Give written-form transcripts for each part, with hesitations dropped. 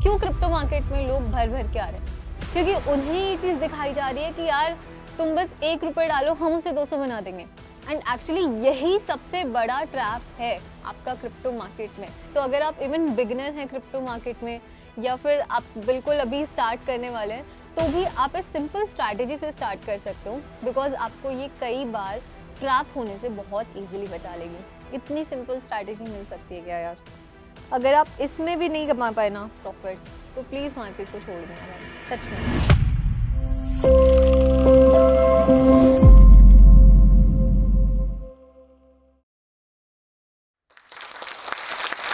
क्यों crypto market में लोग भर भर के आ रहे हैं? क्योंकि उन्हें ये चीज़ दिखाई जा रही है कि यार तुम बस 1 रुपये डालो, हम उसे 200 बना देंगे। एंड एक्चुअली यही सबसे बड़ा ट्रैप है आपका क्रिप्टो मार्केट में। तो अगर आप इवन बिगिनर हैं क्रिप्टो मार्केट में, या फिर आप बिल्कुल अभी स्टार्ट करने वाले हैं, तो भी आप इस सिंपल स्ट्रैटेजी से स्टार्ट कर सकते हो, बिकॉज आपको ये कई बार ट्रैप होने से बहुत ईजिली बचा लेगी। इतनी सिंपल स्ट्रैटेजी मिल सकती है क्या यार? अगर आप इसमें भी नहीं कमा पाए ना प्रॉफिट, तो प्लीज़ मार्केट को छोड़ देना भाई, सच में।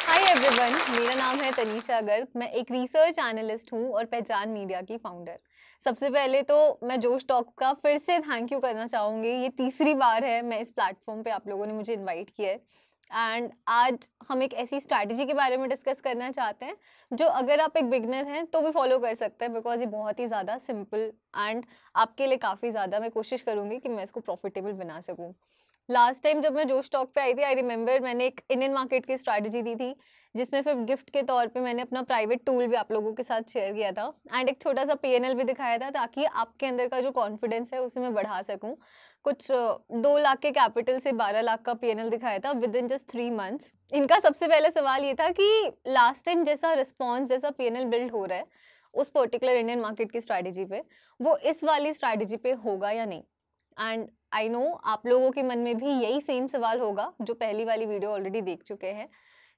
हाय एवरीवन, मेरा नाम है तनीषा गर्ग। मैं एक रिसर्च एनालिस्ट हूँ और पहचान मीडिया की फाउंडर। सबसे पहले तो मैं जोश टॉक का फिर से थैंक यू करना चाहूँगी। ये तीसरी बार है मैं इस प्लेटफॉर्म पे आप लोगों ने मुझे इनवाइट किया है। एंड आज हम एक ऐसी स्ट्रैटेजी के बारे में डिस्कस करना चाहते हैं जो अगर आप एक बिगनर हैं तो भी फॉलो कर सकते हैं, बिकॉज ये बहुत ही ज़्यादा सिंपल एंड आपके लिए काफ़ी ज़्यादा मैं कोशिश करूँगी कि मैं इसको प्रॉफिटेबल बना सकूँ। लास्ट टाइम जब मैं जोश टॉक पे आई थी, आई रिमेंबर मैंने एक इंडियन मार्केट की स्ट्रैटेजी दी थी, जिसमें फिर गिफ्ट के तौर पे मैंने अपना प्राइवेट टूल भी आप लोगों के साथ शेयर किया था एंड एक छोटा सा पीएनएल भी दिखाया था, ताकि आपके अंदर का जो कॉन्फिडेंस है उसे मैं बढ़ा सकूं। कुछ 2 लाख के कैपिटल से 12 लाख का पीएनएल दिखाया था विद इन जस्ट 3 मंथ्स। इनका सबसे पहले सवाल ये था कि लास्ट टाइम जैसा रिस्पॉन्स, जैसा पीएनएल बिल्ड हो रहा है उस पर्टिकुलर इंडियन मार्केट की स्ट्रैटेजी पे, वो इस वाली स्ट्रैटेजी पे होगा या नहीं। एंड आई नो आप लोगों के मन में भी यही सेम सवाल होगा जो पहली वाली वीडियो ऑलरेडी देख चुके हैं।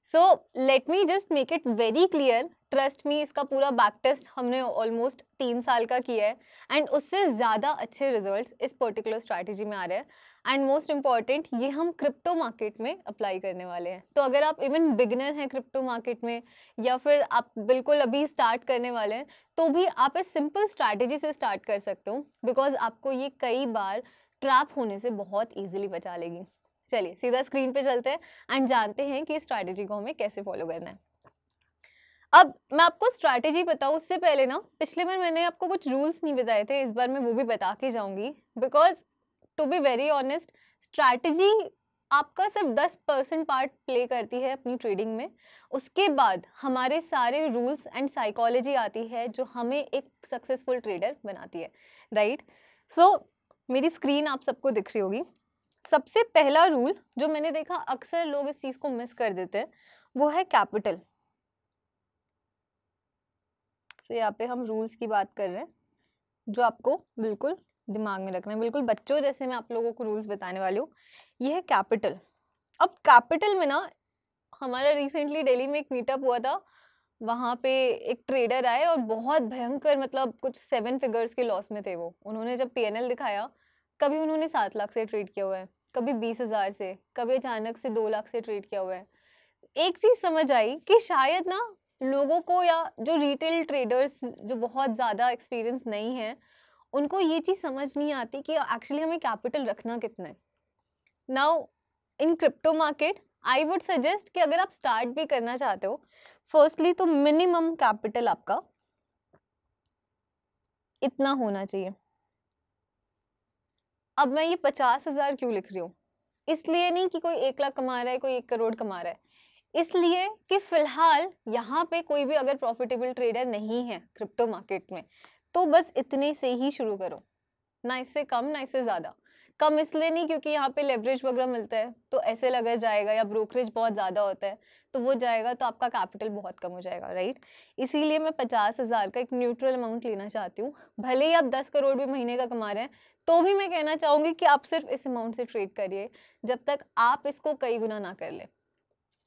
So let me just make it very clear, trust me, इसका पूरा बैक टेस्ट हमने ऑलमोस्ट 3 साल का किया है एंड उससे ज़्यादा अच्छे रिजल्ट्स इस पर्टिकुलर स्ट्रैटेजी में आ रहे हैं। एंड मोस्ट इम्पॉर्टेंट, ये हम क्रिप्टो मार्केट में अप्लाई करने वाले हैं। तो अगर आप इवन बिगिनर हैं क्रिप्टो मार्केट में, या फिर आप बिल्कुल अभी स्टार्ट करने वाले हैं, तो भी आप इस सिंपल स्ट्रैटेजी से स्टार्ट कर सकते हो, बिकॉज आपको ये कई बार ट्रैप होने से बहुत ईजिली बचा लेगी। चलिए सीधा स्क्रीन पे चलते हैं एंड जानते हैं कि इस स्ट्रैटेजी को हमें कैसे फॉलो करना है। अब मैं आपको स्ट्रैटेजी बताऊं उससे पहले ना, पिछले बार मैंने आपको कुछ रूल्स नहीं बताए थे, इस बार मैं वो भी बता के जाऊंगी, because to be very honest, strategy आपका सिर्फ 10% पार्ट प्ले करती है अपनी ट्रेडिंग में। उसके बाद हमारे सारे रूल्स एंड साइकोलॉजी आती है जो हमें एक सक्सेसफुल ट्रेडर बनाती है, राइट? सो मेरी स्क्रीन आप सबको दिख रही होगी। सबसे पहला रूल जो मैंने देखा अक्सर लोग इस चीज को मिस कर देते हैं, वो है कैपिटल। तो यहाँ पे हम रूल्स की बात कर रहे हैं जो आपको बिल्कुल दिमाग में रखना है, बिल्कुल बच्चों जैसे मैं आप लोगों को रूल्स बताने वाली हूँ। ये है कैपिटल। अब कैपिटल में ना, हमारा रिसेंटली दिल्ली में एक मीटअप हुआ था, वहाँ पे एक ट्रेडर आए और बहुत भयंकर, मतलब कुछ 7 फिगर्स के लॉस में थे वो। उन्होंने जब पीएनएल दिखाया, कभी उन्होंने 7 लाख से ट्रेड किया हुआ है, कभी 20,000 से, कभी अचानक से 2 लाख से ट्रेड किया हुआ है। एक चीज समझ आई कि शायद ना लोगों को, या जो रिटेल ट्रेडर्स जो बहुत ज़्यादा एक्सपीरियंस नहीं है, उनको ये चीज़ समझ नहीं आती कि एक्चुअली हमें कैपिटल रखना कितना है। Now in crypto market I would suggest कि अगर आप स्टार्ट भी करना चाहते हो, फर्स्टली तो मिनिमम कैपिटल आपका इतना होना चाहिए। अब मैं ये 50,000 क्यों लिख रही हूँ? इसलिए नहीं कि कोई 1 लाख कमा रहा है, कोई 1 करोड़ कमा रहा है, इसलिए कि फिलहाल यहाँ पे कोई भी अगर प्रॉफिटेबल ट्रेडर नहीं है क्रिप्टो मार्केट में, तो बस इतने से ही शुरू करो, ना इससे कम ना इससे ज़्यादा। कम इसलिए नहीं क्योंकि यहाँ पे लेवरेज वगैरह मिलता है तो ऐसे लगा जाएगा, या ब्रोकरेज बहुत ज़्यादा होता है तो वो जाएगा, तो आपका कैपिटल बहुत कम हो जाएगा, राइट? इसीलिए मैं 50,000 का एक न्यूट्रल अमाउंट लेना चाहती हूँ। भले ही आप 10 करोड़ भी महीने का कमा रहे हैं, तो भी मैं कहना चाहूँगी कि आप सिर्फ इस अमाउंट से ट्रेड करिए जब तक आप इसको कई गुना ना कर ले,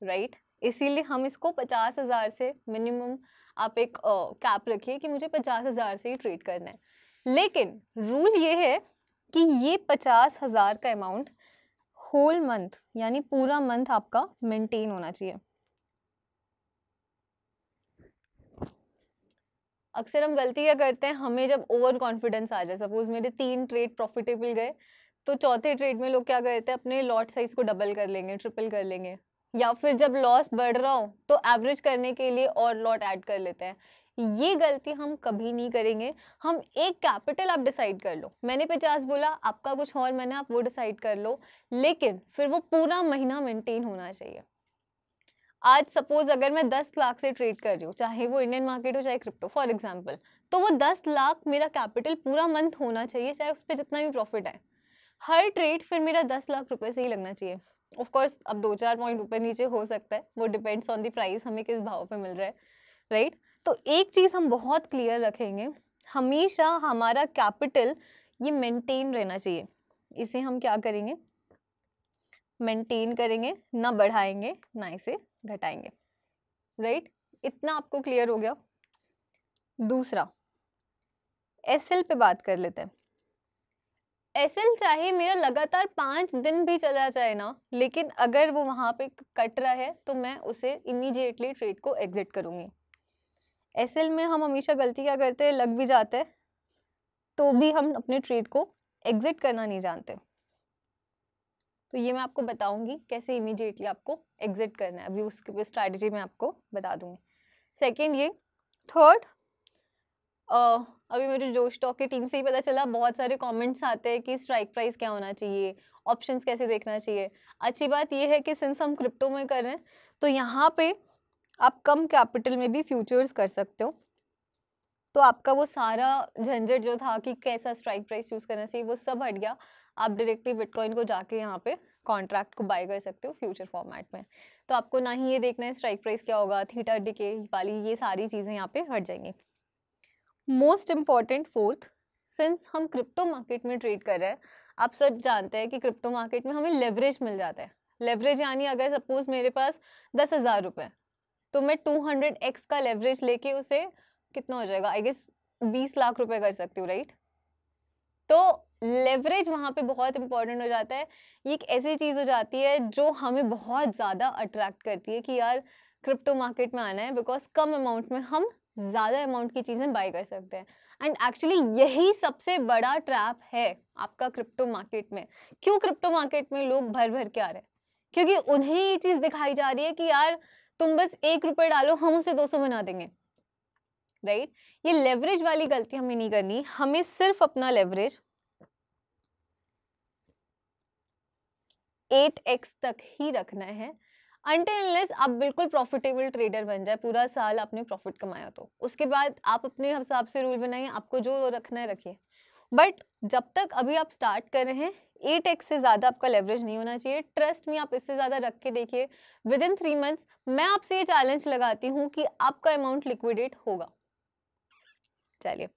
राइट? इसीलिए हम इसको 50,000 से मिनिमम आप एक कैप रखिए कि मुझे 50,000 से ही ट्रेड करना है। लेकिन रूल ये है कि ये 50,000 का अमाउंट होल मंथ, यानी पूरा मंथ आपका मेंटेन होना चाहिए। अक्सर हम गलती क्या करते हैं, हमें जब ओवर कॉन्फिडेंस आ जाए, सपोज मेरे 3 ट्रेड प्रॉफिटेबल गए, तो चौथे ट्रेड में लोग क्या करते हैं, अपने लॉट साइज को डबल कर लेंगे, ट्रिपल कर लेंगे, या फिर जब लॉस बढ़ रहा हो तो एवरेज करने के लिए और लॉट ऐड कर लेते हैं। ये गलती हम कभी नहीं करेंगे। हम एक कैपिटल आप डिसाइड कर लो, मैंने 50 बोला, आपका कुछ और मैंने, आप वो डिसाइड कर लो, लेकिन फिर वो पूरा महीना मेंटेन होना चाहिए। आज सपोज अगर मैं 10 लाख से ट्रेड कर रही हूँ, चाहे वो इंडियन मार्केट हो चाहे क्रिप्टो फॉर एग्जांपल, तो वो 10 लाख मेरा कैपिटल पूरा मंथ होना चाहिए, चाहे उस पर जितना भी प्रॉफिट है। हर ट्रेड फिर मेरा 10 लाख रुपए से ही लगना चाहिए। ऑफ कोर्स अब 2-4 पॉइंट ऊपर नीचे हो सकता है, वो डिपेंड्स ऑन द प्राइस, हमें किस भाव पे मिल रहा है, राइट। तो एक चीज़ हम बहुत क्लियर रखेंगे, हमेशा हमारा कैपिटल ये मेंटेन रहना चाहिए। इसे हम क्या करेंगे, मेंटेन करेंगे, ना बढ़ाएंगे ना इसे घटाएंगे, राइट। इतना आपको क्लियर हो गया। दूसरा एसएल पे बात कर लेते हैं। एसएल चाहे मेरा लगातार 5 दिन भी चला जाए ना, लेकिन अगर वो वहां पे कट रहा है तो मैं उसे इमीडिएटली ट्रेड को एग्जिट करूंगी। एसएल में हम हमेशा गलती क्या करते हैं, लग भी जाते हैं तो भी हम अपने ट्रेड को एग्जिट करना नहीं जानते। तो ये मैं आपको बताऊंगी कैसे इमीडिएटली आपको एग्जिट करना है, अभी उसकी स्ट्रैटेजी मैं आपको बता दूंगी। सेकंड ये। थर्ड, अभी मुझे जोश टॉक की टीम से ही पता चला, बहुत सारे कमेंट्स आते हैं कि स्ट्राइक प्राइस क्या होना चाहिए, ऑप्शंस कैसे देखना चाहिए। अच्छी बात ये है कि सिंस हम क्रिप्टो में कर रहे हैं तो यहाँ पे आप कम कैपिटल में भी फ्यूचर्स कर सकते हो, तो आपका वो सारा झंझट जो था कि कैसा स्ट्राइक प्राइस यूज करना चाहिए वो सब हट गया। आप डायरेक्टली बिटकॉइन को जाके यहाँ पे कॉन्ट्रैक्ट को बाय कर सकते हो फ्यूचर फॉर्मेट में। तो आपको ना ही ये देखना है स्ट्राइक प्राइस क्या होगा, थीटा डिके वाली ये सारी चीज़ें यहाँ पे हट जाएंगी। मोस्ट इम्पॉर्टेंट फोर्थ, सिंस हम क्रिप्टो मार्केट में ट्रेड कर रहे हैं, आप सब जानते हैं कि क्रिप्टो मार्केट में हमें लेवरेज मिल जाता है। लेवरेज यानी अगर सपोज मेरे पास 10,000 रुपये, तो मैं 200x का लेवरेज लेके उसे कितना हो जाएगा, आई गेस 20 लाख रुपए कर सकती हूँ, राइट। तो लेवरेज वहाँ पे बहुत इंपॉर्टेंट हो जाता है। ये एक ऐसी चीज़ हो जाती है जो हमें बहुत ज़्यादा अट्रैक्ट करती है कि यार क्रिप्टो मार्केट में आना है, बिकॉज कम अमाउंट में हम ज़्यादा अमाउंट की चीज़ें बाय कर सकते हैं। एंड एक्चुअली यही सबसे बड़ा ट्रैप है आपका क्रिप्टो मार्केट में। क्यों क्रिप्टो मार्केट में लोग भर भर के आ रहे हैं, क्योंकि उन्हें ये चीज़ दिखाई जा रही है कि यार तुम बस 1 रुपये डालो हम उसे 200 बना देंगे, राइट। ये लेवरेज वाली गलती हमें नहीं करनी, हमें सिर्फ अपना लेवरेज 8x तक ही रखना है, अनटिल अनलेस आप बिल्कुल प्रॉफिटेबल ट्रेडर बन जाए, पूरा साल आपने प्रॉफिट कमाया तो उसके बाद आप अपने हिसाब से रूल बनाइए, आपको जो रखना है रखिए। बट जब तक अभी आप स्टार्ट कर रहे हैं 8x से ज़्यादा आपका लेवरेज नहीं होना चाहिए। ट्रस्ट में आप इससे ज़्यादा रख के देखिए, विद इन 3 मंथ्स मैं आपसे ये चैलेंज लगाती हूँ कि आपका अमाउंट लिक्विडेट होगा। चलिए,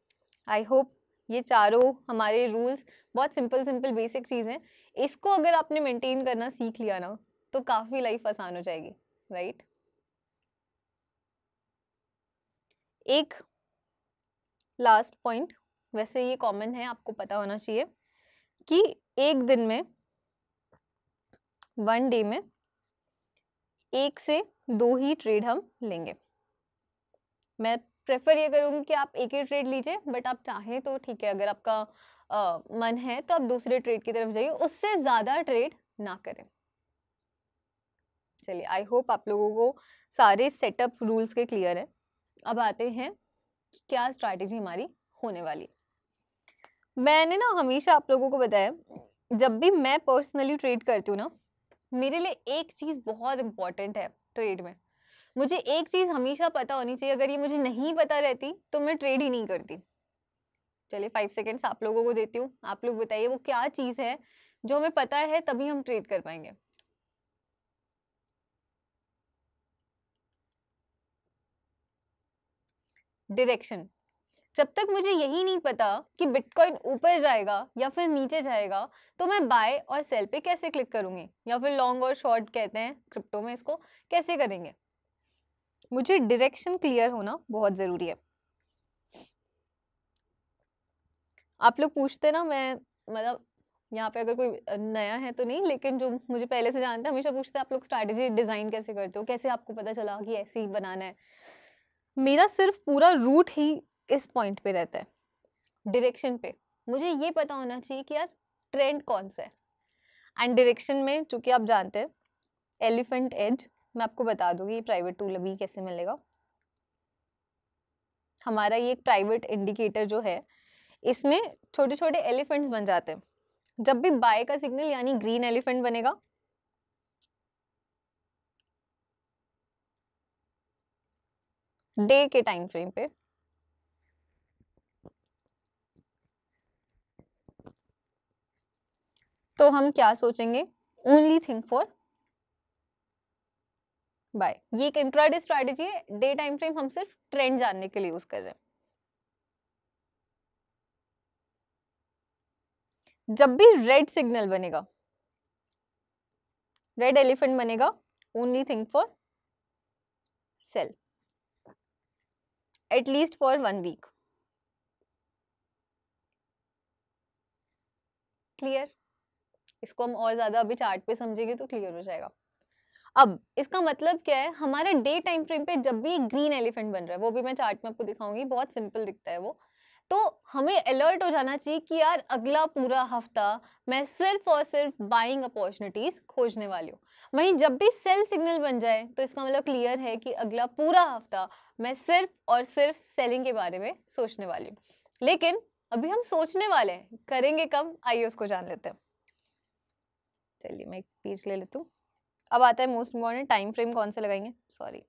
आई होप ये चारों हमारे रूल्स बहुत सिंपल बेसिक चीज़ हैं, इसको अगर आपने मेंटेन करना सीख लिया ना तो काफ़ी लाइफ आसान हो जाएगी, राइट। एक लास्ट पॉइंट, वैसे ये कॉमन है, आपको पता होना चाहिए कि एक दिन में, 1 डे में 1 से 2 ही ट्रेड हम लेंगे। मैं प्रेफर ये करूँगी कि आप एक ही ट्रेड लीजिए, बट आप चाहें तो ठीक है, अगर आपका मन है तो आप दूसरे ट्रेड की तरफ जाइए, उससे ज़्यादा ट्रेड ना करें। चलिए, आई होप आप लोगों को सारे सेटअप रूल्स के क्लियर हैं। अब आते हैं कि क्या स्ट्रैटेजी हमारी होने वाली। मैंने ना हमेशा आप लोगों को बताया, जब भी मैं पर्सनली ट्रेड करती हूँ ना, मेरे लिए एक चीज़ बहुत इंपॉर्टेंट है ट्रेड में। मुझे एक चीज़ हमेशा पता होनी चाहिए, अगर ये मुझे नहीं पता रहती तो मैं ट्रेड ही नहीं करती। चलिए 5 सेकेंड्स आप लोगों को देती हूँ, आप लोग बताइए वो क्या चीज़ है जो हमें पता है तभी हम ट्रेड कर पाएंगे। डायरेक्शन। जब तक मुझे यही नहीं पता कि बिटकॉइन ऊपर जाएगा या फिर नीचे जाएगा तो मैं बाय और सेल पे कैसे क्लिक करूंगी, या फिर लॉन्ग और शॉर्ट कहते हैं क्रिप्टो में, इसको कैसे करेंगे। मुझे डायरेक्शन क्लियर होना बहुत ज़रूरी है। आप लोग पूछते ना, मैं मतलब यहाँ पे अगर कोई नया है तो नहीं, लेकिन जो मुझे पहले से जानते हैं हमेशा पूछते हैं आप लोग स्ट्रैटेजी डिज़ाइन कैसे करते हो, कैसे आपको पता चला कि ऐसे ही बनाना है। मेरा सिर्फ पूरा रूट ही इस पॉइंट पे रहता है, डायरेक्शन पे। मुझे ये पता होना चाहिए कि यार ट्रेंड कौन सा है। एंड डायरेक्शन में चूंकि आप जानते हैं एलिफेंट एज, मैं आपको बता दूंगी ये प्राइवेट टूल अभी कैसे मिलेगा। हमारा ये एक प्राइवेट इंडिकेटर जो है, इसमें छोटे छोटे एलिफेंट्स बन जाते हैं। जब भी बाय का सिग्नल यानी ग्रीन एलिफेंट बनेगा, डे के टाइम फ्रेम पे तो हम क्या सोचेंगे, ओनली थिंक फॉर बाय। ये एक इंट्राडे स्ट्रैटेजी है, डे टाइम फ्रेम हम सिर्फ ट्रेंड जानने के लिए यूज कर रहे हैं। जब भी रेड सिग्नल बनेगा, रेड एलिफेंट बनेगा, only think for sell at least for 1 week. Clear? इसको हम और ज्यादा अभी चार्ट पे समझेंगे तो क्लियर हो जाएगा। अब इसका मतलब क्या है, हमारे डे टाइम फ्रेम पे जब भी ग्रीन एलिफेंट बन रहा है, वो भी मैं चार्ट में आपको दिखाऊंगी, बहुत सिंपल दिखता है वो, तो हमें अलर्ट हो जाना चाहिए कि यार अगला पूरा हफ्ता मैं सिर्फ और सिर्फ बाइंग अपॉर्चुनिटीज खोजने वाली हूँ। वहीं जब भी सेल सिग्नल बन जाए तो इसका मतलब क्लियर है कि अगला पूरा हफ्ता मैं सिर्फ और सिर्फ सेलिंग के बारे में सोचने वाली हूँ। लेकिन अभी हम सोचने वाले हैं, करेंगे कब, आइए उसको जान लेते हैं। चलिए मैं एक पेज ले लेती हूँ। अब आता है मोस्ट इम्पॉर्टेंट, टाइम फ्रेम कौन से लगाएंगे, सॉरी।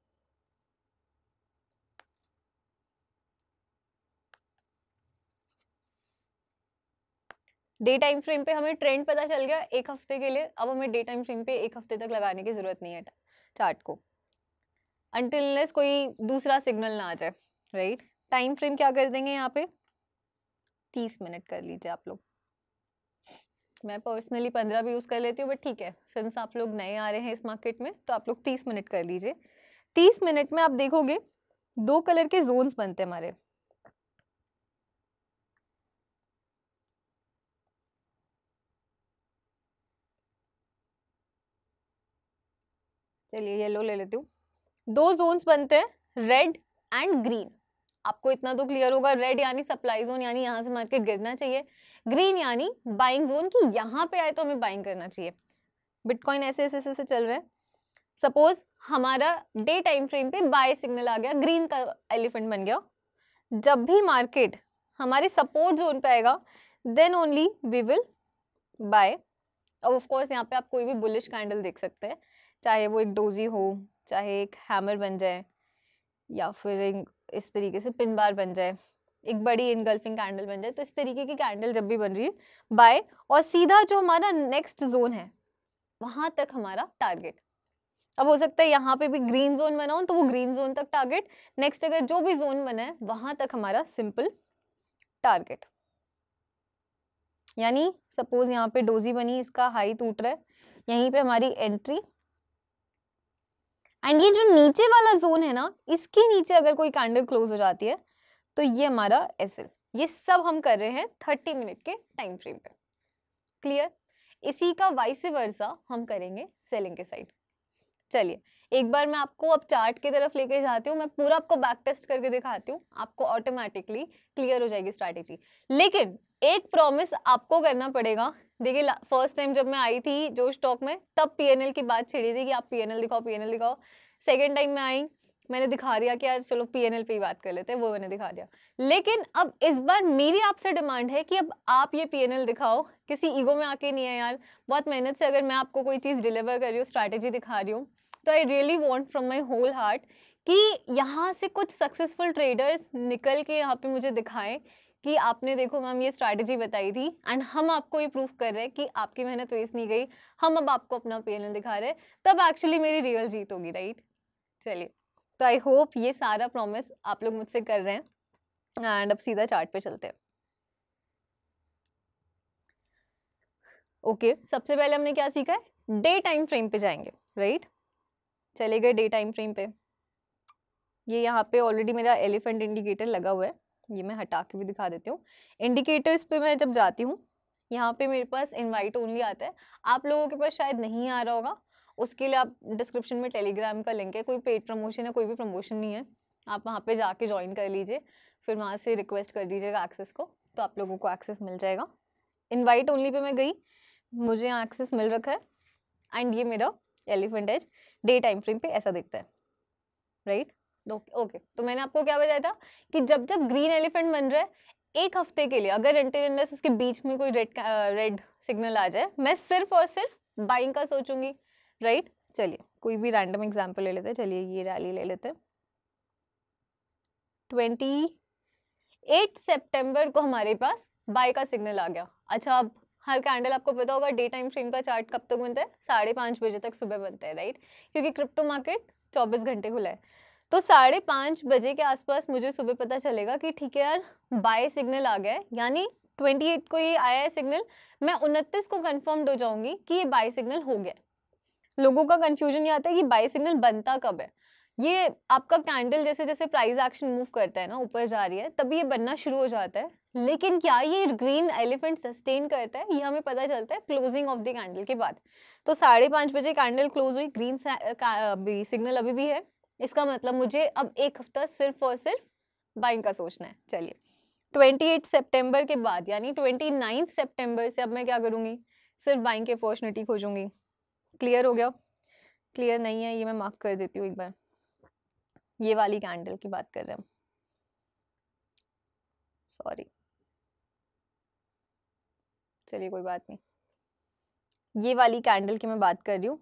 डे टाइम फ्रेम पे हमें ट्रेंड पता चल गया 1 हफ्ते के लिए, अब हमें डे टाइम फ्रेम पे 1 हफ्ते तक लगाने की जरूरत नहीं है चार्ट को, अनटिल अनलेस कोई दूसरा सिग्नल ना आ जाए, राइट। टाइम फ्रेम क्या कर देंगे यहाँ पे, 30 मिनट कर लीजिए आप लोग। मैं पर्सनली 15 भी यूज कर लेती हूँ, बट ठीक है, सिंस आप लोग नए आ रहे हैं इस मार्केट में तो आप लोग 30 मिनट कर लीजिए। 30 मिनट में आप देखोगे 2 कलर के जोन्स बनते हैं हमारे। चलिए येलो ले लेती हूँ। 2 जोन्स बनते हैं, रेड एंड ग्रीन। आपको इतना तो क्लियर होगा, रेड यानी सप्लाई जोन, यानी यहाँ से मार्केट गिरना चाहिए, ग्रीन यानी बाइंग जोन की यहाँ पे आए तो हमें बाइंग करना चाहिए। बिटकॉइन ऐसे ऐसे ऐसे चल रहा है। सपोज हमारा डे टाइम फ्रेम पे बाय सिग्नल आ गया, ग्रीन का एलिफेंट बन गया, जब भी मार्केट हमारे सपोर्ट जोन पे आएगा then only we will buy. अब ऑफ कोर्स यहाँ पे आप कोई भी बुलिश कैंडल देख सकते हैं, चाहे वो एक डोजी हो, चाहे एक हैमर बन जाए, या फिर एक इस तरीके से पिन बार बन जाए, एक बड़ी इनगल्फिंग कैंडल बन जाए। तो इस तरीके की कैंडल जब भी बन रही है बाय, और सीधा जो हमारा नेक्स्ट जोन है वहां तक हमारा टारगेट। अब हो सकता है यहाँ पे भी ग्रीन जोन बना हो तो वो ग्रीन जोन तक टारगेट, नेक्स्ट अगर जो भी जोन बना है वहां तक हमारा सिंपल टारगेट। यानी सपोज यहाँ पे डोजी बनी, इसका हाई टूट रहा है, यहीं पे हमारी एंट्री, एंड ये जो नीचे वाला जोन है ना, इसके नीचे अगर कोई कैंडल क्लोज हो जाती है तो ये हमारा एसएल। ये सब हम कर रहे हैं 30 मिनट के टाइम फ्रेम पे। क्लियर? इसी का वाइस वर्सा हम करेंगे सेलिंग के साइड। चलिए एक बार मैं आपको अब चार्ट की तरफ लेके जाती हूँ, मैं पूरा आपको बैक टेस्ट करके दिखाती हूँ, आपको ऑटोमेटिकली क्लियर हो जाएगी स्ट्रैटेजी। लेकिन एक प्रॉमिस आपको करना पड़ेगा। देखिए फर्स्ट टाइम जब मैं आई थी जो स्टॉक में, तब पीएनएल की बात छिड़ी थी कि आप पीएनएल दिखाओ, पीएनएल दिखाओ। सेकेंड टाइम में आई, मैंने दिखा दिया कि यार चलो पीएनएल पे ही बात कर लेते हैं, वो मैंने दिखा दिया। लेकिन अब इस बार मेरी आपसे डिमांड है कि अब आप ये पीएनएल दिखाओ, किसी ईगो में आके नहीं है यार, बहुत मेहनत से अगर मैं आपको कोई चीज़ डिलीवर कर रही हूँ, स्ट्रैटेजी दिखा रही हूँ, तो I really want from my whole heart कि यहाँ से कुछ सक्सेसफुल ट्रेडर्स निकल के यहाँ पे मुझे दिखाएं कि आपने देखो मैम ये स्ट्रैटेजी बताई थी एंड हम आपको ये प्रूफ कर रहे हैं कि आपकी मेहनत वेस्ट नहीं गई, हम अब आपको अपना पीएनएल दिखा रहे हैं, तब एक्चुअली मेरी रियल जीत होगी, राइट। चलिए तो आई होप ये सारा प्रॉमिस आप लोग मुझसे कर रहे हैं एंड अब सीधा चार्ट पे चलते हैं। ओके सबसे पहले हमने क्या सीखा है, डे टाइम फ्रेम पे जाएंगे, राइट। चले गए डे टाइम फ्रेम पे, ये यहाँ पे ऑलरेडी मेरा एलिफेंट इंडिकेटर लगा हुआ है, ये मैं हटा के भी दिखा देती हूँ। इंडिकेटर्स पे मैं जब जाती हूँ, यहाँ पे मेरे पास इनवाइट ओनली आता है, आप लोगों के पास शायद नहीं आ रहा होगा, उसके लिए आप डिस्क्रिप्शन में टेलीग्राम का लिंक है, कोई पेड प्रमोशन है, कोई भी प्रमोशन नहीं है, आप वहाँ पे जाके ज्वाइन कर लीजिए, फिर वहाँ से रिक्वेस्ट कर दीजिएगा एक्सेस को, तो आप लोगों को एक्सेस मिल जाएगा। इन्वाइट ओनली पे मैं गई, मुझे यहाँ एक्सेस मिल रखा है एंड ये मेरा elephant as day time frame पे ऐसा दिखता है, राइट। ओके तो मैंने आपको क्या बताया था कि जब जब ग्रीन एलिफेंट बन रहा है 1 हफ्ते के लिए, अगर अनटिल उसके बीच में कोई रेड सिग्नल आ जाए, मैं सिर्फ और सिर्फ बाइंग का सोचूंगी, राइट। चलिए कोई भी रैंडम एग्जांपल ले लेते हैं, चलिए ये रैली ले लेते हैं। 28 सितंबर को हमारे पास बाय का सिग्नल आ गया। अच्छा, अब हर कैंडल आपको पता होगा डे टाइम फ्रेम का चार्ट कब तक बनता है, 5:30 बजे तक सुबह बनता है, राइट, क्योंकि क्रिप्टो मार्केट 24 घंटे खुला है। तो 5:30 बजे के आसपास मुझे सुबह पता चलेगा कि ठीक है यार, बाय सिग्नल आ गया है, यानी 28 को ये आया है सिग्नल, मैं 29 को कंफर्म्ड हो जाऊंगी कि ये बाय सिग्नल हो गया। लोगों का कंफ्यूजन ये आता है कि बाय सिग्नल बनता कब है। ये आपका कैंडल जैसे जैसे प्राइस एक्शन मूव करता है ना, ऊपर जा रही है, तभी ये बनना शुरू हो जाता है। लेकिन क्या ये ग्रीन एलिफेंट सस्टेन करता है, ये हमें पता चलता है क्लोजिंग ऑफ द कैंडल के बाद। तो 5:30 बजे कैंडल क्लोज हुई, ग्रीन सिग्नल अभी भी है, इसका मतलब मुझे अब एक हफ्ता सिर्फ और सिर्फ बाइंग का सोचना है। चलिए, 28 सितंबर के बाद यानी 29 सितंबर से अब मैं क्या करूंगी, सिर्फ बाइंग की अपॉर्चुनिटी खोजूंगी। क्लियर हो गया? क्लियर नहीं है ये मैं मार्क कर देती हूँ एक बार, ये वाली कैंडल की बात कर रहे हैं, सॉरी, चलिए कोई बात नहीं, ये वाली कैंडल की मैं बात कर रही हूँ,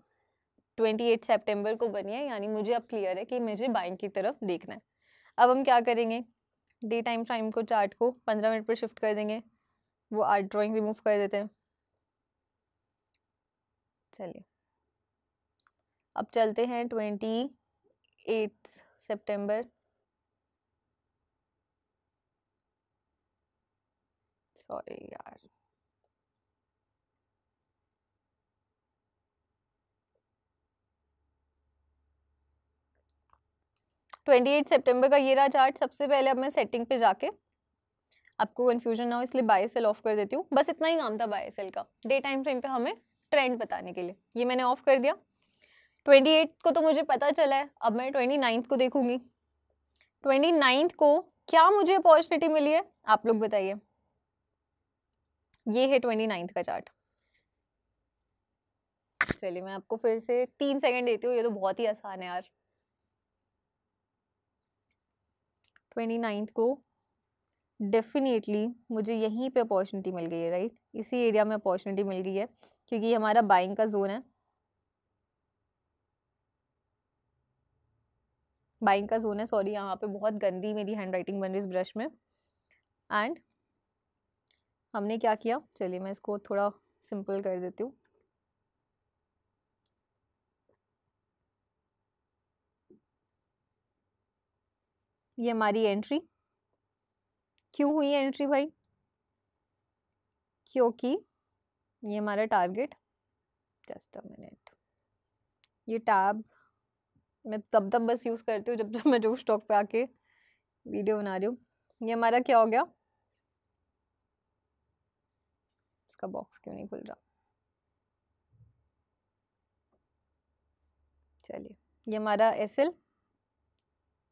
28 सितंबर को बनी है, यानी मुझे अब क्लियर है कि मुझे बाइंग की तरफ देखना है। अब हम क्या करेंगे, डे टाइम फ्रेम को चार्ट को 15 मिनट पर शिफ्ट कर देंगे, वो आर्ट ड्राइंग रिमूव कर देते हैं। चलिए, अब चलते हैं 28 सितंबर, सॉरी यार, ट्वेंटी एट सितंबर का ये रहा चार्ट। सबसे पहले अब मैं सेटिंग पे जाके, आपको कंफ्यूजन ना हो इसलिए बाय सेल ऑफ कर देती हूँ, बस इतना ही काम था बाय सेल का, डे टाइम फ्रेम पे हमें ट्रेंड बताने के लिए, ये मैंने ऑफ कर दिया। 28 को तो मुझे पता चला है, अब मैं 29 को देखूंगी। 29 को क्या मुझे अपॉर्चुनिटी मिली है, आप लोग बताइए। ये है 29 का चार्ट। चलिए मैं आपको फिर से 3 सेकंड देती हूँ, ये तो बहुत ही आसान है यार। 29 को डेफिनेटली मुझे यहीं पे अपॉर्चुनिटी मिल गई है, राइट, इसी एरिया में अपॉर्चुनिटी मिल गई है, क्योंकि हमारा बाइंग का जोन है, बाइंग का जोन है, सॉरी यहाँ पे बहुत गंदी मेरी हैंड राइटिंग बन रही है इस ब्रश में। एंड हमने क्या किया, चलिए मैं इसको थोड़ा सिंपल कर देती हूँ। ये हमारी एंट्री क्यों हुई है एंट्री भाई, क्योंकि ये हमारा टारगेट, जस्ट अ मिनट, ये टैब मैं तब बस यूज करती हूँ जब मैं जो स्टॉक पे आके वीडियो बना रही हूँ। ये हमारा क्या हो गया, इसका बॉक्स क्यों नहीं खुल रहा, चलिए ये हमारा एसएल,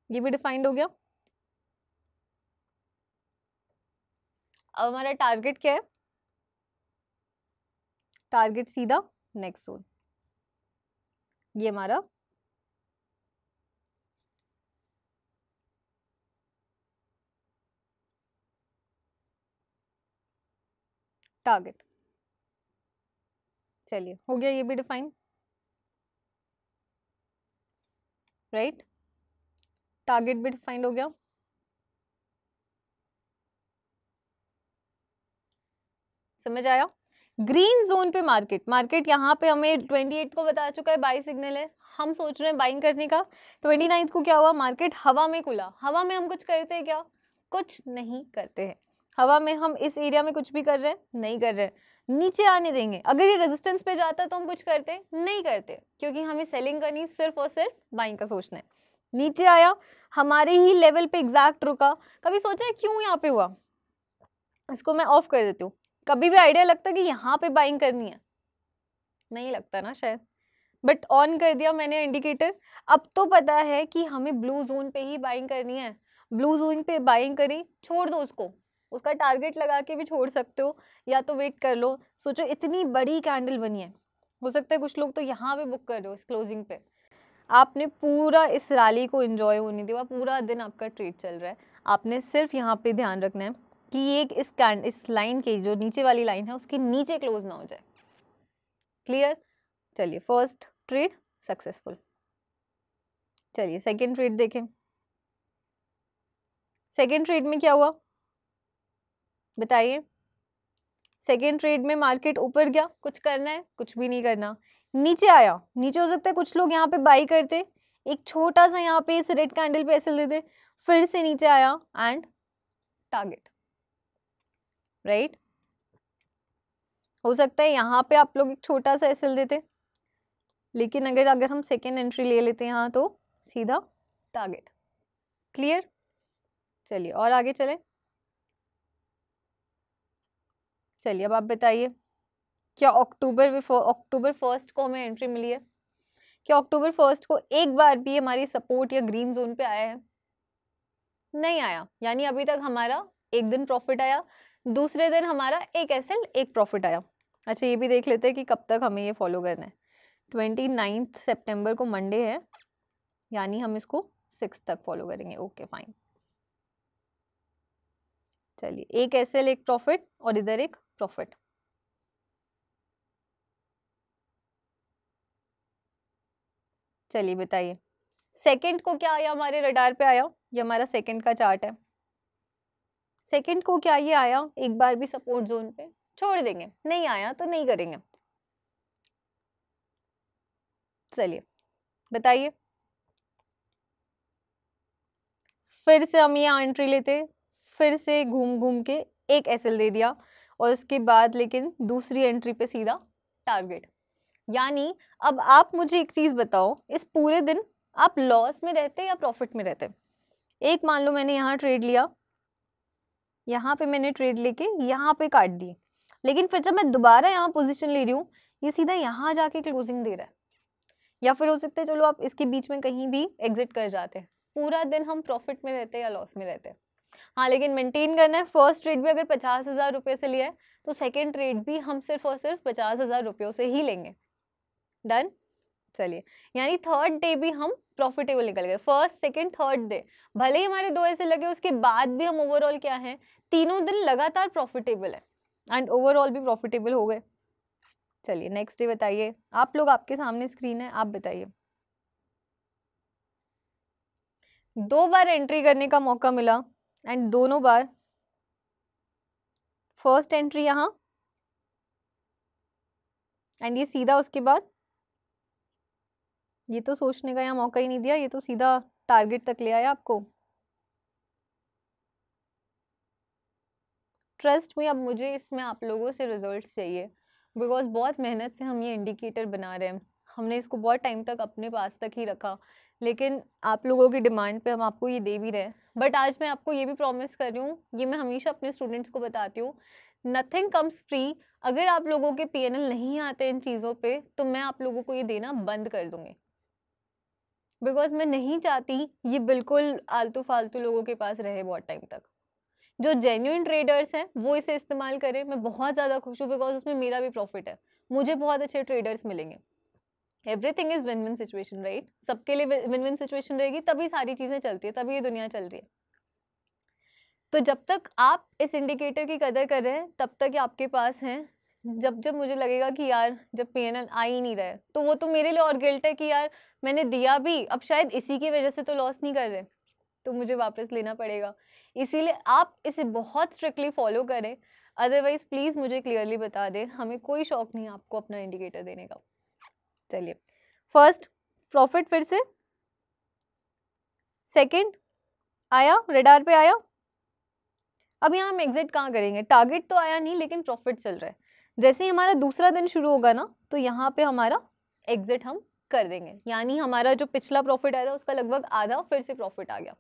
ये भी डिफाइंड हो गया। अब हमारा टारगेट क्या है, टारगेट सीधा नेक्स्ट जोन, ये हमारा टारगेट। चलिए हो गया ये भी डिफाइन, राइट, टारगेट भी डिफाइंड हो गया। समझ आया? ग्रीन जोन पे मार्केट यहाँ पे हमें 28 को बता चुका है बाई सिग्नल है, हम सोच रहे हैं बाइंग करने का। 29 को क्या हुआ, मार्केट हवा में खुला, हवा में हम कुछ करते हैं क्या, कुछ नहीं करते हैं, हवा में हम इस एरिया में कुछ भी कर रहे हैं नहीं कर रहे हैं, नीचे आने देंगे, अगर ये रेजिस्टेंस पे जाता है तो हम कुछ करते नहीं करते, क्योंकि हमें सेलिंग करनी सिर्फ और सिर्फ बाइंग का सोचना है। नीचे आया, हमारे ही लेवल पे एग्जैक्ट रुका, कभी सोचा है क्यों यहाँ पे हुआ, इसको मैं ऑफ कर देती हूँ। कभी भी आइडिया लगता है कि यहाँ पे बाइंग करनी है, नहीं लगता ना शायद, बट ऑन कर दिया मैंने इंडिकेटर, अब तो पता है कि हमें ब्लू जोन पे ही बाइंग करनी है। ब्लू जोन पे बाइंग करी, छोड़ दो उसको, उसका टारगेट लगा के भी छोड़ सकते हो, या तो वेट कर लो। सोचो इतनी बड़ी कैंडल बनी है, हो सकता है कुछ लोग तो यहाँ पे बुक कर रहे हो इस क्लोजिंग पे, आपने पूरा इस रैली को एंजॉय होने दिया, पूरा दिन आपका ट्रेड चल रहा है, आपने सिर्फ यहाँ पे ध्यान रखना है कि ये इस लाइन की जो नीचे वाली लाइन है उसके नीचे क्लोज ना हो जाए। क्लियर? चलिए फर्स्ट ट्रेड सक्सेसफुल। चलिए सेकंड ट्रेड देखें। सेकेंड ट्रेड में क्या हुआ बताइए? सेकेंड ट्रेड में मार्केट ऊपर गया, कुछ करना है? कुछ भी नहीं करना। नीचे आया, नीचे हो सकता है कुछ लोग यहाँ पे बाई करते, एक छोटा सा यहाँ पे इस रेड कैंडल पे एसएल देते, फिर से नीचे आया एंड टारगेट, राइट? हो सकता है यहाँ पे आप लोग एक छोटा सा एसएल देते, लेकिन अगर हम सेकेंड एंट्री ले लेते हैं यहाँ तो सीधा टारगेट। क्लियर? चलिए और आगे चलें। चलिए अब आप बताइए, क्या अक्टूबर 1 को हमें एंट्री मिली है? क्या अक्टूबर 1 को एक बार भी हमारी सपोर्ट या ग्रीन जोन पे आया है? नहीं आया। यानी अभी तक हमारा एक दिन प्रॉफिट आया, दूसरे दिन हमारा एक एसएल एक प्रॉफिट आया। अच्छा ये भी देख लेते हैं कि कब तक हमें ये फॉलो करना है। 29 सितंबर को मंडे है, यानी हम इसको 6 तक फॉलो करेंगे। Okay fine. चलिए एक एसएल एक प्रॉफिट और इधर एक प्रॉफिट। चलिए बताइए सेकंड को क्या आया हमारे रडार पे आया? ये हमारा सेकंड का चार्ट है। सेकंड को क्या ये आया एक बार भी सपोर्ट जोन पे? छोड़ देंगे, नहीं आया तो नहीं करेंगे। चलिए बताइए, फिर से हम ये एंट्री लेते, फिर से घूम घूम के एक एसएल दे दिया और उसके बाद लेकिन दूसरी एंट्री पे सीधा टारगेट। यानी अब आप मुझे एक चीज बताओ, इस पूरे दिन आप लॉस में रहते या प्रॉफिट में रहते? एक मान लो मैंने यहाँ ट्रेड लिया, यहाँ पे मैंने ट्रेड लेके यहाँ पे काट दी, लेकिन फिर जब मैं दोबारा यहाँ पोजीशन ले रही हूँ, ये सीधा यहाँ जाके क्लोजिंग दे रहा है। या फिर हो सकता है चलो आप इसके बीच में कहीं भी एग्जिट कर जाते हैं। पूरा दिन हम प्रॉफिट में रहते हैं या लॉस में रहते हैं? हाँ, लेकिन मेंटेन करना है। फर्स्ट ट्रेड भी अगर 50,000 रुपये से लिया है तो सेकेंड ट्रेड भी हम सिर्फ और सिर्फ 50,000 रुपयों से ही लेंगे। डन? चलिए, यानी थर्ड डे भी हम प्रॉफिटेबल निकल गए। फर्स्ट सेकंड थर्ड डे भले ही हमारे दो ऐसे लगे, उसके बाद भी हम ओवरऑल क्या है, तीनों दिन लगातार प्रॉफिटेबल है एंड ओवरऑल भी प्रॉफिटेबल हो गए। चलिए नेक्स्ट डे बताइए, आप लोग, आपके सामने स्क्रीन है, आप बताइए। 2 बार एंट्री करने का मौका मिला एंड दोनों बार फर्स्ट एंट्री यहाँ एंड ये सीधा उसके बाद, ये तो सोचने का यहाँ मौका ही नहीं दिया, ये तो सीधा टारगेट तक ले आया आपको। ट्रस्ट में अब मुझे इसमें आप लोगों से रिजल्ट्स चाहिए, बिकॉज बहुत मेहनत से हम ये इंडिकेटर बना रहे हैं। हमने इसको बहुत टाइम तक अपने पास तक ही रखा, लेकिन आप लोगों की डिमांड पे हम आपको ये दे भी रहे हैं। बट आज मैं आपको ये भी प्रॉमिस कर रही हूँ, ये मैं हमेशा अपने स्टूडेंट्स को बताती हूँ, नथिंग कम्स फ्री। अगर आप लोगों के PNL नहीं आते इन चीज़ों पे, तो मैं आप लोगों को ये देना बंद कर दूंगी, बिकॉज मैं नहीं चाहती ये बिल्कुल आलतू फालतू लोगों के पास रहे बहुत टाइम तक। जो जेन्युइन ट्रेडर्स हैं वो इसे इस्तेमाल करें। मैं बहुत ज़्यादा खुश हूँ बिकॉज उसमें मेरा भी प्रॉफिट है, मुझे बहुत अच्छे ट्रेडर्स मिलेंगे। Everything is win win situation, right? सबके लिए विन विन सिचुएशन रहेगी तभी सारी चीज़ें चलती है, तभी ये दुनिया चल रही है। तो जब तक आप इस इंडिकेटर की कदर कर रहे हैं तब तक ये आपके पास हैं। जब जब मुझे लगेगा कि यार जब PNL आ ही नहीं रहा है, तो वो तो मेरे लिए और गिल्ट है कि यार मैंने दिया भी, अब शायद इसी की वजह से तो लॉस नहीं कर रहे, तो मुझे वापस लेना पड़ेगा। इसीलिए आप इसे बहुत स्ट्रिक्टली फॉलो करें, अदरवाइज प्लीज़ मुझे क्लियरली बता दें, हमें कोई शौक नहीं आपको अपना इंडिकेटर देने का। चलिए, फर्स्ट प्रॉफिट फिर से, सेकंड आया, रडार पे आया। अब यहाँ हम एग्जिट कहाँ करेंगे? टारगेट तो आया नहीं लेकिन प्रॉफिट चल रहा है। जैसे ही हमारा दूसरा दिन शुरू होगा ना, तो यहाँ पे हमारा एग्जिट हम कर देंगे, यानी हमारा जो पिछला प्रॉफिट आया था उसका लगभग आधा फिर से प्रॉफिट आ गया।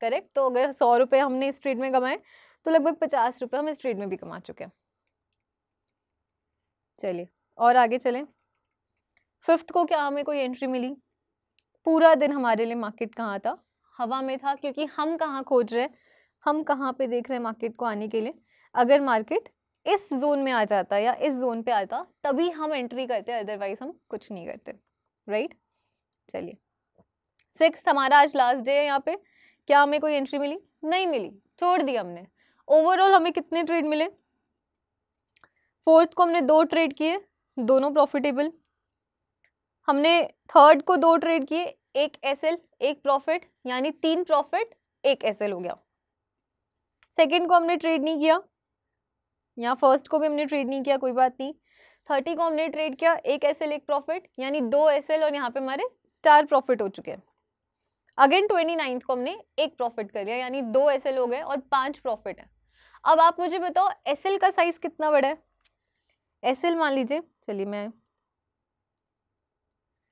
करेक्ट? तो अगर 100 रुपये हमने इस ट्रेड में कमाए तो लगभग 50 रुपये हम इस ट्रेड में भी कमा चुके हैं। चलिए और आगे चलें। फिफ्थ को क्या हमें कोई एंट्री मिली? पूरा दिन हमारे लिए मार्केट कहाँ था? हवा में था, क्योंकि हम कहाँ खोज रहे हैं, हम कहाँ पे देख रहे हैं मार्केट को आने के लिए। अगर मार्केट इस जोन में आ जाता या इस जोन पे आता तभी हम एंट्री करते, अदरवाइज हम कुछ नहीं करते, राइट? चलिए, 6th हमारा आज लास्ट डे है। यहाँ पे क्या हमें कोई एंट्री मिली? नहीं मिली, छोड़ दी हमने। ओवरऑल हमें कितने ट्रेड मिले? 4th को हमने 2 ट्रेड किए, दोनों प्रॉफिटेबल। हमने 3rd को 2 ट्रेड किए, एक एसएल एक प्रॉफिट, यानी 3 प्रॉफिट 1 एसएल हो गया। सेकंड को हमने ट्रेड नहीं किया, यहाँ फर्स्ट को भी हमने ट्रेड नहीं किया, कोई बात नहीं। 30 को हमने ट्रेड किया, एक एसएल एक प्रॉफिट, यानी 2 एसएल और यहाँ पे हमारे 4 प्रॉफिट हो चुके हैं। अगेन 29 को हमने एक प्रॉफिट कर लिया, यानी 2 एसएल हो गए और 5 प्रॉफिट है। अब आप मुझे बताओ एसएल का साइज कितना बड़ा है। एसएल मान लीजिए, चलिए मैं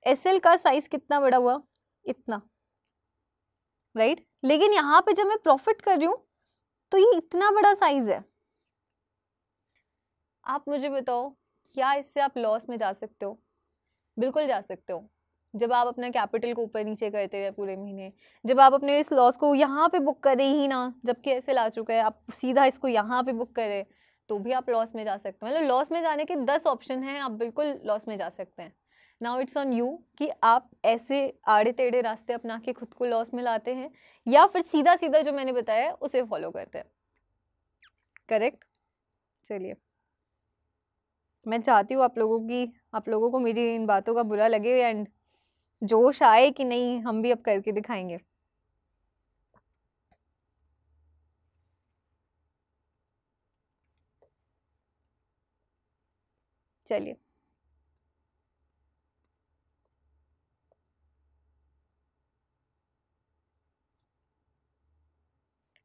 एसएल का साइज कितना बड़ा हुआ, इतना, राइट। लेकिन यहाँ पे जब मैं प्रॉफिट कर रही हूँ तो ये इतना बड़ा साइज है। आप मुझे बताओ क्या इससे आप लॉस में जा सकते हो? बिल्कुल जा सकते हो। जब आप अपना कैपिटल को ऊपर नीचे करते रहे पूरे महीने, जब आप अपने इस लॉस को यहाँ पे बुक करे ही ना, जबकि ऐसे ला चुका है, आप सीधा इसको यहाँ पे बुक करें तो भी आप लॉस में जा सकते हो। मतलब लॉस में जाने के 10 ऑप्शन हैं, आप बिल्कुल लॉस में जा सकते हैं। नाउ इट्स ऑन यू कि आप ऐसे आड़े टेढ़े रास्ते अपना के खुद को लॉस में लाते हैं या फिर सीधा सीधा जो मैंने बताया उसे फॉलो करते हैं। करेक्ट। चलिए, मैं चाहती हूँ आप लोगों को मेरी इन बातों का बुरा लगे एंड जोश आए कि नहीं हम भी अब करके दिखाएंगे। चलिए,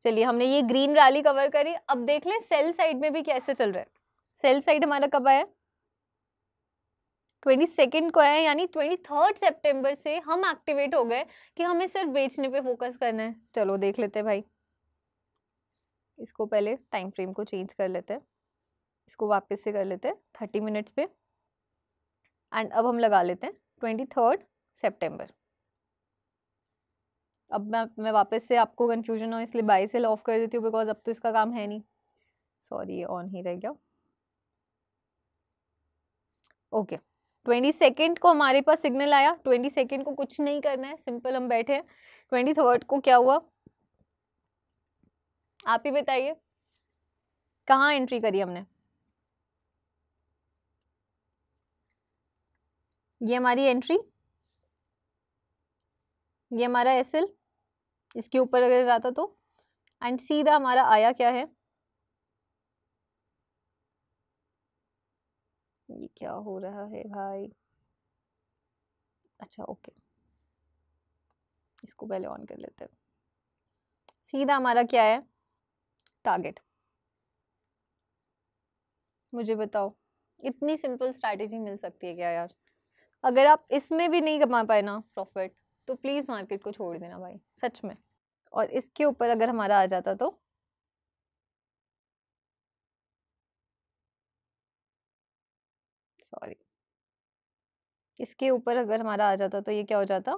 हमने ये ग्रीन रैली कवर करी। अब देख लें सेल साइड में भी कैसे चल रहा है। सेल साइड हमारा कब आया? 22 को आया, यानी 23 सितंबर से हम एक्टिवेट हो गए कि हमें सिर्फ बेचने पे फोकस करना है। चलो देख लेते हैं भाई, इसको पहले टाइम फ्रेम को चेंज कर लेते हैं, इसको वापस से कर लेते हैं 30 मिनट्स पे एंड अब हम लगा लेते हैं 23 सितंबर। अब मैं वापस से आपको कंफ्यूजन हो इसलिए बाय सेल ऑफ कर देती हूँ, बिकॉज अब तो इसका काम है नहीं। सॉरी, ये ऑन ही रह गया। ओके, 22 को हमारे पास सिग्नल आया। 22 को कुछ नहीं करना है, सिंपल हम बैठे हैं। 23 को क्या हुआ आप ही बताइए, कहाँ एंट्री करी हमने? ये हमारी एंट्री, ये हमारा एसएल, इसके ऊपर अगर जाता तो एंड सीधा हमारा आया क्या है, ये क्या हो रहा है भाई? अच्छा ओके, इसको पहले ऑन कर लेते हैं। सीधा हमारा क्या है, टारगेट। मुझे बताओ इतनी सिंपल स्ट्रैटेजी मिल सकती है क्या यार? अगर आप इसमें भी नहीं कमा पाए ना प्रॉफिट तो प्लीज मार्केट को छोड़ देना भाई, सच में। और इसके ऊपर अगर हमारा आ जाता तो सॉरी, इसके ऊपर अगर हमारा आ जाता तो ये क्या हो जाता,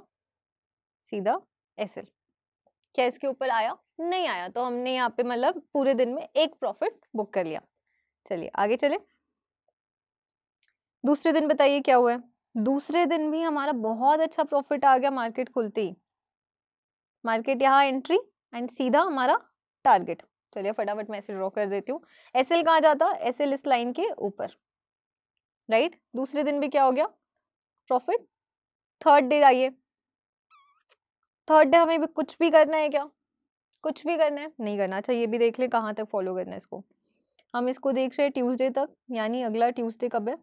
सीधा एसएल। क्या इसके ऊपर आया? नहीं आया, तो हमने यहाँ पे मतलब पूरे दिन में एक प्रॉफिट बुक कर लिया। चलिए आगे चले। दूसरे दिन बताइए क्या हुआ है। दूसरे दिन भी हमारा बहुत अच्छा प्रॉफिट आ गया मार्केट खुलते ही। मार्केट यहाँ एंट्री एंड सीधा हमारा टारगेट। चलिए फटाफट मैं इसे ड्रॉ कर देती हूँ। एसएल कहाँ जाता? एसएल इस लाइन के ऊपर, राइट। दूसरे दिन भी क्या हो गया, प्रॉफिट। थर्ड डे आइए, थर्ड डे हमें भी कुछ भी करना है क्या? कुछ भी करना है? नहीं करना। अच्छा ये भी देख ले कहाँ तक फॉलो करना है इसको। हम इसको देख रहे हैं ट्यूसडे तक, यानी अगला ट्यूसडे कब है?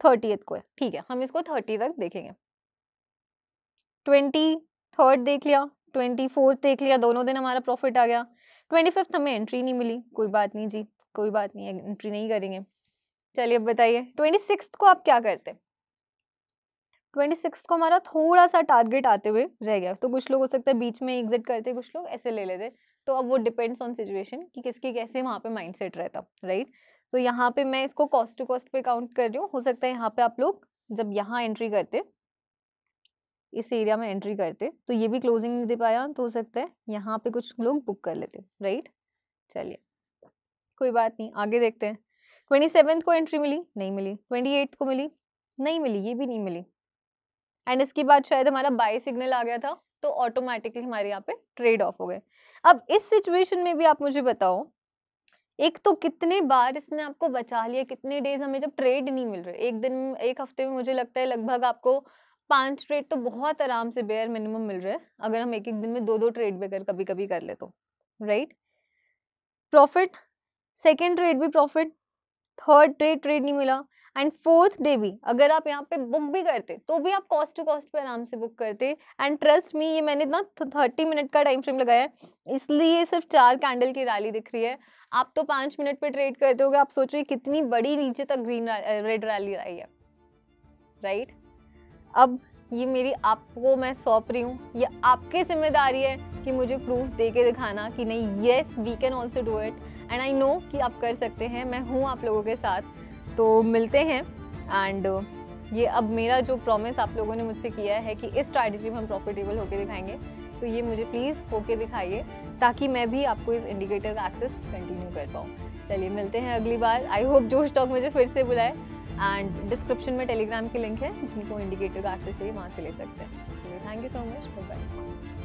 30th को है, ठीक है। हम इसको 30 तक देखेंगे। 23 देख लिया, 24 देख लिया, दोनों दिन हमारा प्रॉफिट आ गया। 25 हमें एंट्री नहीं मिली, कोई बात नहीं जी, कोई बात नहीं, एंट्री नहीं करेंगे। चलिए अब बताइए 26 को आप क्या करते? 26 को हमारा थोड़ा सा टारगेट आते हुए रह गया, तो कुछ लोग हो सकता है बीच में एग्जिट करते, कुछ लोग ऐसे ले लेते। तो अब वो डिपेंड्स ऑन सिचुएशन कि किसकी कैसे वहाँ पे माइंडसेट रहता, राइट। तो यहाँ पे मैं इसको कॉस्ट टू कॉस्ट पे काउंट कर रही हूँ। हो सकता है यहाँ पे आप लोग जब यहाँ एंट्री करते, इस एरिया में एंट्री करते, तो ये भी क्लोजिंग नहीं दे पाया, तो हो सकता है यहाँ पे कुछ लोग बुक कर लेते, राइट। चलिए कोई बात नहीं, आगे देखते हैं। 27 को एंट्री मिली, नहीं मिली। 28 को मिली, नहीं मिली, ये भी नहीं मिली। एंड इसके बाद शायद हमारा बाय सिग्नल आ गया था, तो ऑटोमेटिकली हमारे यहाँ पे ट्रेड ऑफ हो गए। अब इस सिचुएशन में भी आप मुझे बताओ, एक तो कितने बार इसने आपको बचा लिया, कितने डेज हमें जब ट्रेड नहीं मिल रहे। एक दिन, एक हफ्ते में मुझे लगता है लगभग आपको 5 ट्रेड तो बहुत आराम से बेयर मिनिमम मिल रहे हैं, अगर हम एक एक दिन में 2-2 ट्रेड भी कभी कभी कर ले तो, राइट। प्रॉफिट, सेकेंड ट्रेड भी प्रॉफिट, थर्ड ट्रेड नहीं मिला, एंड फोर्थ डे भी अगर आप यहाँ पे बुक भी करते तो भी आप कॉस्ट टू कॉस्ट पे आराम से बुक करते। एंड ट्रस्ट मी, ये मैंने ना 30 मिनट का टाइम फ्रेम लगाया है, इसलिए सिर्फ 4 कैंडल की रैली दिख रही है। आप तो 5 मिनट पे ट्रेड करते होगे, आप सोच रहे कितनी बड़ी नीचे तक ग्रीन रेड रैली आई है, राइट? अब ये मेरी आपको मैं सौंप रही हूँ, ये आपकी जिम्मेदारी है कि मुझे प्रूफ दे के दिखाना कि नहीं, yes we can also do it, and I know कि आप कर सकते हैं। मैं हूँ आप लोगों के साथ, तो मिलते हैं। एंड ये अब मेरा जो प्रॉमिस आप लोगों ने मुझसे किया है कि इस स्ट्रैटेजी में हम प्रॉफिटेबल होके दिखाएंगे, तो ये मुझे प्लीज़ होके दिखाइए ताकि मैं भी आपको इस इंडिकेटर का एक्सेस कंटिन्यू कर पाऊँ। चलिए मिलते हैं अगली बार। आई होप जोश टॉक मुझे फिर से बुलाए, एंड डिस्क्रिप्शन में टेलीग्राम की लिंक है, जिनको इंडिकेटर का एक्सेस चाहिए वहाँ से ले सकते हैं। चलिए, thank you so much, bye bye.